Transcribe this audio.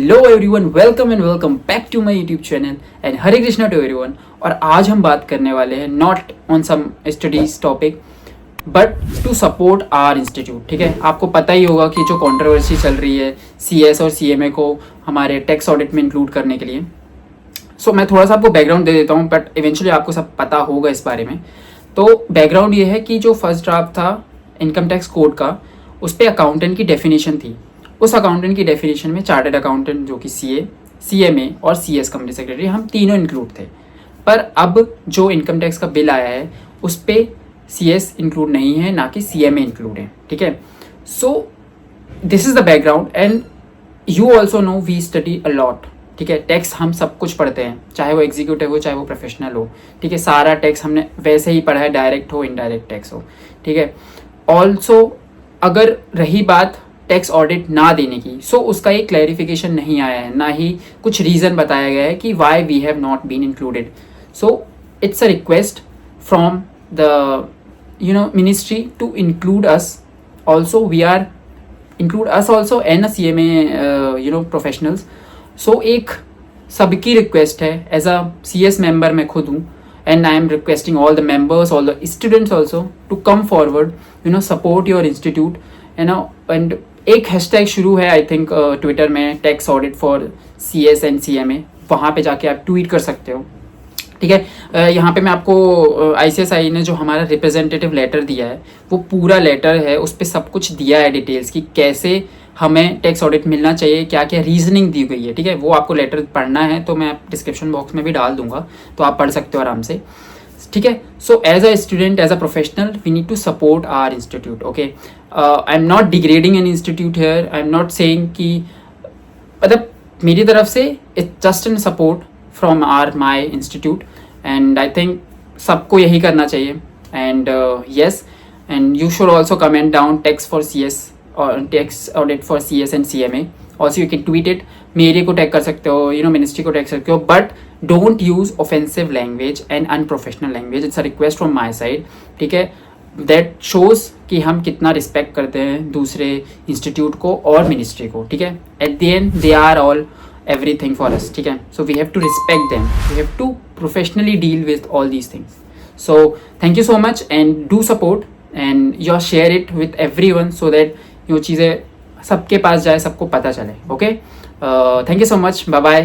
Hello everyone, welcome and welcome back to my YouTube channel and Hare Krishna to everyone. और आज हम बात करने वाले हैं not on some studies topic but to support our institute. ठीक है, आपको पता ही होगा कि जो कंट्रोवर्सी चल रही है सीएस और सीएमए को हमारे टैक्स ऑडिट में इंक्लूड करने के लिए। सो मैं थोड़ा सा आपको बैकग्राउंड दे देता हूँ, बट इवेंचुअली आपको सब पता होगा इस बारे में। तो बैकग्राउंड ये है कि जो फर्स्ट ड्राफ्ट था इनकम टैक्स कोड का, उस पर अकाउंटेंट की डेफिनेशन थी। उस अकाउंटेंट की डेफिनेशन में चार्टर्ड अकाउंटेंट जो कि सीए, सीएमए और सीएस कंपनी सेक्रेटरी, हम तीनों इंक्लूड थे। पर अब जो इनकम टैक्स का बिल आया है उस पर सीएस इंक्लूड नहीं है, ना कि सीएमए इंक्लूड है। ठीक है, so this is the background and you also know we study a lot. ठीक है, टैक्स हम सब कुछ पढ़ते हैं, चाहे वो एग्जीक्यूटिव हो चाहे वो प्रोफेशनल हो। ठीक है, सारा टैक्स हमने वैसे ही पढ़ा है, डायरेक्ट हो इनडायरेक्ट टैक्स हो। ठीक है, ऑल्सो अगर रही बात टैक्स ऑडिट ना देने की, सो उसका एक क्लैरिफिकेशन नहीं आया है, ना ही कुछ रीज़न बताया गया है कि why we have not been included. So it's a request from the ministry to include us also. We are include us also and CMA professionals. So एक सबकी रिक्वेस्ट है, एज अ सीएस मेंबर मैं खुद हूँ and I am requesting all the members, all the students also to come forward, support your institute, and एक hashtag शुरू है I think Twitter में, tax audit for CS and CMA. वहाँ पे जाके आप ट्वीट कर सकते हो। ठीक है, यहाँ पे मैं आपको आईसीएसआई ने जो हमारा रिप्रेजेंटेटिव लेटर दिया है वो पूरा लेटर है, उस पर सब कुछ दिया है डिटेल्स की कैसे हमें टैक्स ऑडिट मिलना चाहिए, क्या क्या रीजनिंग दी गई है। ठीक है, वो आपको लेटर पढ़ना है तो मैं डिस्क्रिप्शन बॉक्स में भी डाल दूंगा, तो आप पढ़ सकते हो आराम से। ठीक है, so as a student, as a professional, we need to support our institute. Okay, I am not degrading an institute here, I am not saying कि, मतलब मेरी तरफ से it's just an support from my institute and I think सबको यही करना चाहिए। And yes, and you should also comment down tax for C S और tax audit for C S and C M A. Also you can tweet it, मेरे को tag कर सकते हो, मिनिस्ट्री को टैग कर सकते हो, but don't use offensive language and unprofessional language. It's a request from my side. ठीक है, दैट शोज कि हम कितना रिस्पेक्ट करते हैं दूसरे इंस्टीट्यूट को और मिनिस्ट्री को। ठीक है, at the end they are all everything for us. ठीक है, so we have to respect them, we have to professionally deal with all these things. So thank you so much and do support and you share it with everyone so that ये चीज़ें सबके पास जाए, सबको पता चले। Okay, thank you so much, bye bye.